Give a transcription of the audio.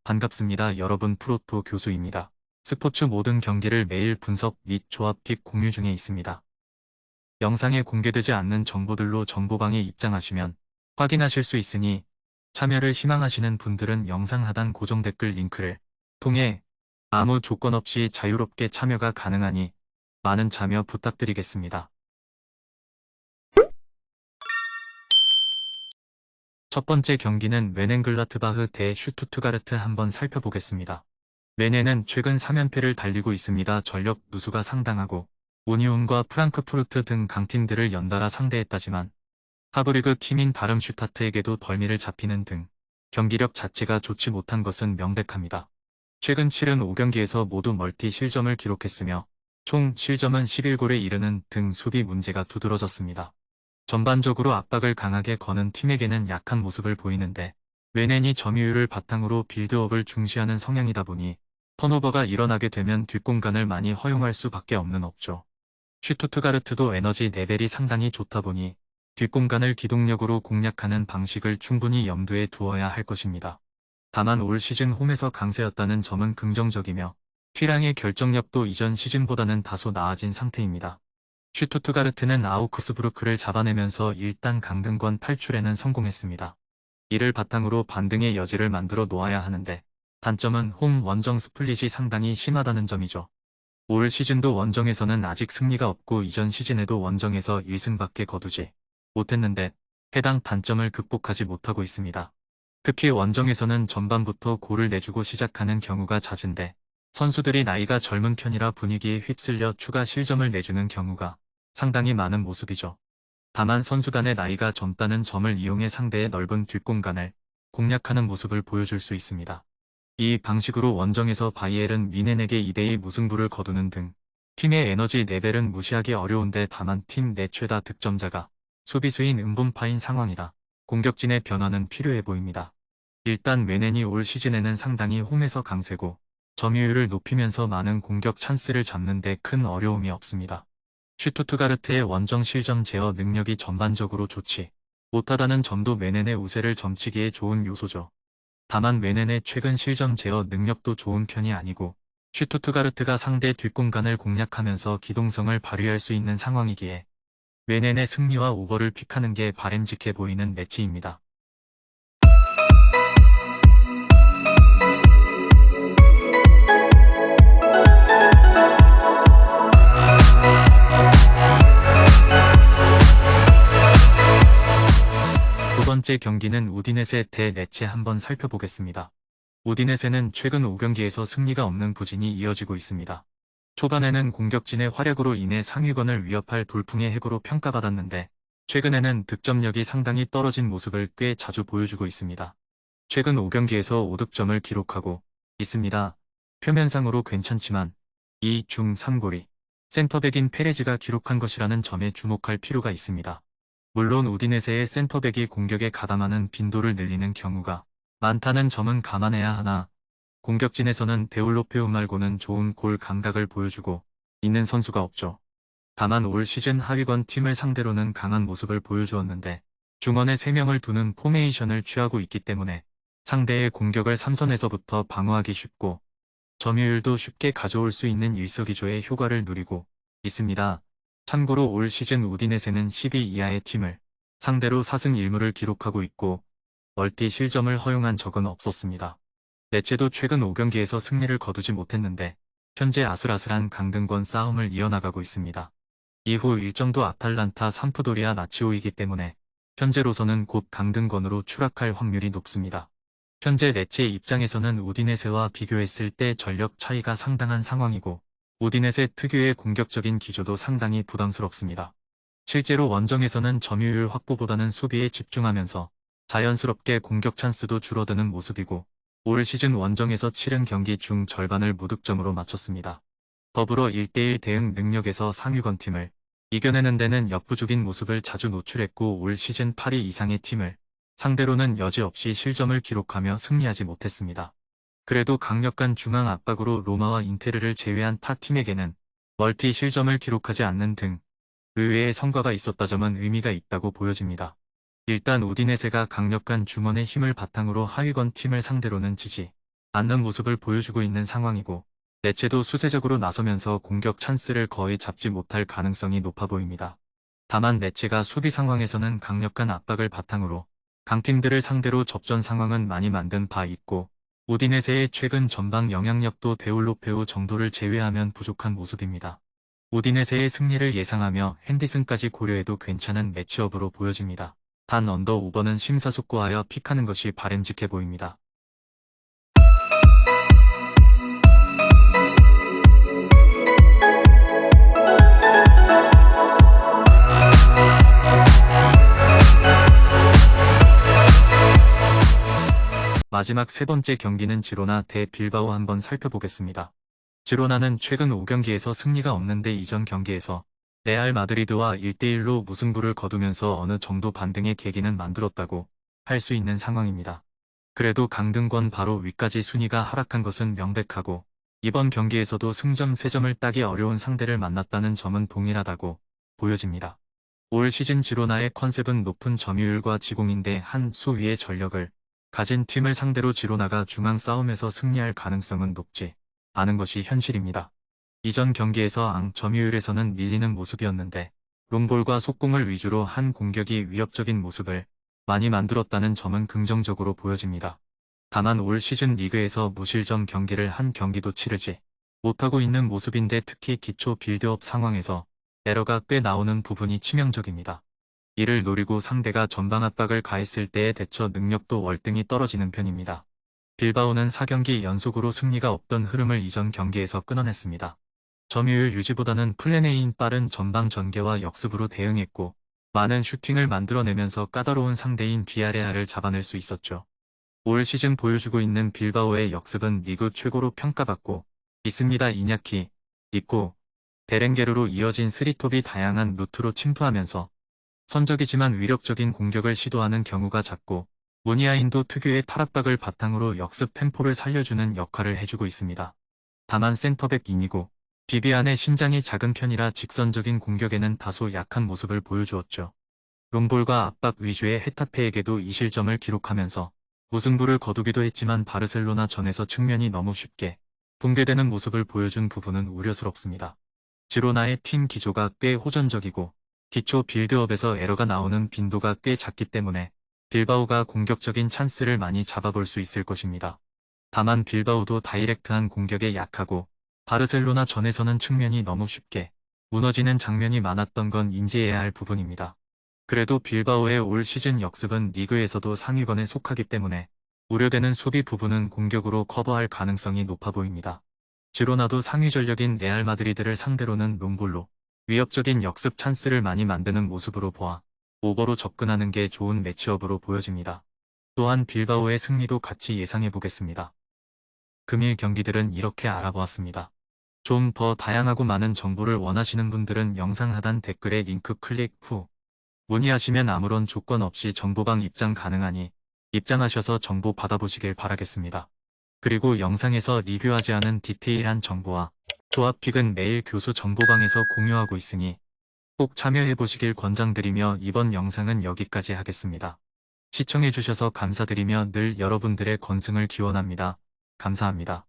반갑습니다. 여러분 프로토 교수입니다. 스포츠 모든 경기를 매일 분석 및 조합 픽 공유 중에 있습니다. 영상에 공개되지 않는 정보들로 정보방에 입장하시면 확인하실 수 있으니 참여를 희망하시는 분들은 영상 하단 고정 댓글 링크를 통해 아무 조건 없이 자유롭게 참여가 가능하니 많은 참여 부탁드리겠습니다. 첫 번째 경기는 웨넨글라트바흐 대 슈투트가르트 한번 살펴보겠습니다. 웨넨은 최근 3연패를 달리고 있습니다. 전력 누수가 상당하고 우니온과 프랑크푸르트 등 강팀들을 연달아 상대했다지만 하브리그 팀인 다름슈타트에게도 벌미를 잡히는 등 경기력 자체가 좋지 못한 것은 명백합니다. 최근 치른 5경기에서 모두 멀티 실점을 기록했으며 총 실점은 11골에 이르는 등 수비 문제가 두드러졌습니다. 전반적으로 압박을 강하게 거는 팀에게는 약한 모습을 보이는데 웨넨이 점유율을 바탕으로 빌드업을 중시하는 성향이다 보니 턴오버가 일어나게 되면 뒷공간을 많이 허용할 수밖에 없는 업죠. 슈투트가르트도 에너지 레벨이 상당히 좋다 보니 뒷공간을 기동력으로 공략하는 방식을 충분히 염두에 두어야 할 것입니다. 다만 올 시즌 홈에서 강세였다는 점은 긍정적이며 휘랑의 결정력도 이전 시즌보다는 다소 나아진 상태입니다. 슈투트가르트는 아우크스부르크를 잡아내면서 일단 강등권 탈출에는 성공했습니다. 이를 바탕으로 반등의 여지를 만들어 놓아야 하는데 단점은 홈 원정 스플릿이 상당히 심하다는 점이죠. 올 시즌도 원정에서는 아직 승리가 없고 이전 시즌에도 원정에서 1승밖에 거두지 못했는데 해당 단점을 극복하지 못하고 있습니다. 특히 원정에서는 전반부터 골을 내주고 시작하는 경우가 잦은데 선수들이 나이가 젊은 편이라 분위기에 휩쓸려 추가 실점을 내주는 경우가 상당히 많은 모습이죠. 다만 선수 간의 나이가 젊다는 점을 이용해 상대의 넓은 뒷공간을 공략하는 모습을 보여줄 수 있습니다. 이 방식으로 원정에서 바이에른 뮌헨에게 2대2 무승부를 거두는 등 팀의 에너지 레벨은 무시하기 어려운데 다만 팀 내 최다 득점자가 수비수인 은본파인 상황이라 공격진의 변화는 필요해 보입니다. 일단 웨넨이 올 시즌에는 상당히 홈에서 강세고 점유율을 높이면서 많은 공격 찬스를 잡는 데 큰 어려움이 없습니다. 슈투트가르트의 원정 실점 제어 능력이 전반적으로 좋지 못하다는 점도 웨넨의 우세를 점치기에 좋은 요소죠. 다만 웨넨의 최근 실점 제어 능력도 좋은 편이 아니고 슈투트가르트가 상대 뒷공간을 공략하면서 기동성을 발휘할 수 있는 상황이기에 웨넨의 승리와 오버를 픽하는 게 바람직해 보이는 매치입니다. 두 번째 경기는 우디네세 대 레체 한번 살펴보겠습니다. 우디네세는 최근 5경기에서 승리가 없는 부진이 이어지고 있습니다. 초반에는 공격진의 활약으로 인해 상위권을 위협할 돌풍의 해고로 평가받았는데 최근에는 득점력이 상당히 떨어진 모습을 꽤 자주 보여주고 있습니다. 최근 5경기에서 5득점을 기록하고 있습니다. 표면상으로 괜찮지만 2 중 3골이 센터백인 페레즈가 기록한 것이라는 점에 주목할 필요가 있습니다. 물론 우디네세의 센터백이 공격에 가담하는 빈도를 늘리는 경우가 많다는 점은 감안해야 하나 공격진에서는 데올로페우 말고는 좋은 골 감각을 보여주고 있는 선수가 없죠. 다만 올 시즌 하위권 팀을 상대로는 강한 모습을 보여주었는데 중원에 3명을 두는 포메이션을 취하고 있기 때문에 상대의 공격을 삼선에서부터 방어하기 쉽고 점유율도 쉽게 가져올 수 있는 일석이조의 효과를 누리고 있습니다. 참고로 올 시즌 우디네세는 10위 이하의 팀을 상대로 4승 1무를 기록하고 있고 멀티 실점을 허용한 적은 없었습니다. 레체도 최근 5경기에서 승리를 거두지 못했는데 현재 아슬아슬한 강등권 싸움을 이어나가고 있습니다. 이후 일정도 아탈란타 삼프도리아 라치오이기 때문에 현재로서는 곧 강등권으로 추락할 확률이 높습니다. 현재 레체 입장에서는 우디네세와 비교했을 때 전력 차이가 상당한 상황이고 우디네세 특유의 공격적인 기조도 상당히 부담스럽습니다. 실제로 원정에서는 점유율 확보보다는 수비에 집중하면서 자연스럽게 공격 찬스도 줄어드는 모습이고 올 시즌 원정에서 치른 경기 중 절반을 무득점으로 마쳤습니다. 더불어 1대1 대응 능력에서 상위권 팀을 이겨내는 데는 역부족인 모습을 자주 노출했고 올 시즌 8위 이상의 팀을 상대로는 여지없이 실점을 기록하며 승리하지 못했습니다. 그래도 강력한 중앙 압박으로 로마와 인테르를 제외한 타 팀에게는 멀티 실점을 기록하지 않는 등 의외의 성과가 있었다 점은 의미가 있다고 보여집니다. 일단 우디네세가 강력한 중원의 힘을 바탕으로 하위권 팀을 상대로는 지지 않는 모습을 보여주고 있는 상황이고 레체도 수세적으로 나서면서 공격 찬스를 거의 잡지 못할 가능성이 높아 보입니다. 다만 레체가 수비 상황에서는 강력한 압박을 바탕으로 강팀들을 상대로 접전 상황은 많이 만든 바 있고 우디네세의 최근 전방 영향력도 데올로페오 정도를 제외하면 부족한 모습입니다. 우디네세의 승리를 예상하며 핸디슨까지 고려해도 괜찮은 매치업으로 보여집니다. 단 언더 오버는 심사숙고하여 픽하는 것이 바람직해 보입니다. 마지막 세 번째 경기는 지로나 대 빌바오 한번 살펴보겠습니다. 지로나는 최근 5경기에서 승리가 없는데 이전 경기에서 레알 마드리드와 1대1로 무승부를 거두면서 어느 정도 반등의 계기는 만들었다고 할 수 있는 상황입니다. 그래도 강등권 바로 위까지 순위가 하락한 것은 명백하고 이번 경기에서도 승점 3점을 따기 어려운 상대를 만났다는 점은 동일하다고 보여집니다. 올 시즌 지로나의 컨셉은 높은 점유율과 지공인데 한 수 위의 전력을 가진 팀을 상대로 지로나가 중앙 싸움에서 승리할 가능성은 높지 않은 것이 현실입니다. 이전 경기에서 점유율에서는 밀리는 모습이었는데 롱볼과 속공을 위주로 한 공격이 위협적인 모습을 많이 만들었다는 점은 긍정적으로 보여집니다. 다만 올 시즌 리그에서 무실점 경기를 한 경기도 치르지 못하고 있는 모습인데 특히 기초 빌드업 상황에서 에러가 꽤 나오는 부분이 치명적입니다. 이를 노리고 상대가 전방 압박을 가했을 때의 대처 능력도 월등히 떨어지는 편입니다. 빌바오는 4경기 연속으로 승리가 없던 흐름을 이전 경기에서 끊어냈습니다. 점유율 유지보다는 플랜 A인 빠른 전방 전개와 역습으로 대응했고 많은 슈팅을 만들어내면서 까다로운 상대인 비아레알을 잡아낼 수 있었죠. 올 시즌 보여주고 있는 빌바오의 역습은 리그 최고로 평가받고 있습니다. 이냐키, 니코, 베렌게르로 이어진 스리톱이 다양한 루트로 침투하면서 선적이지만 위력적인 공격을 시도하는 경우가 잦고 무니아인도 특유의 탈압박을 바탕으로 역습 템포를 살려주는 역할을 해주고 있습니다. 다만 센터백 이니고 비비안의 신장이 작은 편이라 직선적인 공격에는 다소 약한 모습을 보여주었죠. 롱볼과 압박 위주의 헤타페에게도 2실점을 기록하면서 무승부를 거두기도 했지만 바르셀로나 전에서 측면이 너무 쉽게 붕괴되는 모습을 보여준 부분은 우려스럽습니다. 지로나의 팀 기조가 꽤 호전적이고 기초 빌드업에서 에러가 나오는 빈도가 꽤 작기 때문에 빌바오가 공격적인 찬스를 많이 잡아볼 수 있을 것입니다. 다만 빌바오도 다이렉트한 공격에 약하고 바르셀로나 전에서는 측면이 너무 쉽게 무너지는 장면이 많았던 건 인지해야 할 부분입니다. 그래도 빌바오의 올 시즌 역습은 리그에서도 상위권에 속하기 때문에 우려되는 수비 부분은 공격으로 커버할 가능성이 높아 보입니다. 지로나도 상위 전력인 레알 마드리드를 상대로는 롱볼로 위협적인 역습 찬스를 많이 만드는 모습으로 보아 오버로 접근하는 게 좋은 매치업으로 보여집니다. 또한 빌바오의 승리도 같이 예상해 보겠습니다. 금일 경기들은 이렇게 알아보았습니다. 좀 더 다양하고 많은 정보를 원하시는 분들은 영상 하단 댓글에 링크 클릭 후 문의하시면 아무런 조건 없이 정보방 입장 가능하니 입장하셔서 정보 받아보시길 바라겠습니다. 그리고 영상에서 리뷰하지 않은 디테일한 정보와 조합픽은 매일 교수 정보방에서 공유하고 있으니 꼭 참여해보시길 권장드리며 이번 영상은 여기까지 하겠습니다. 시청해주셔서 감사드리며 늘 여러분들의 건승을 기원합니다. 감사합니다.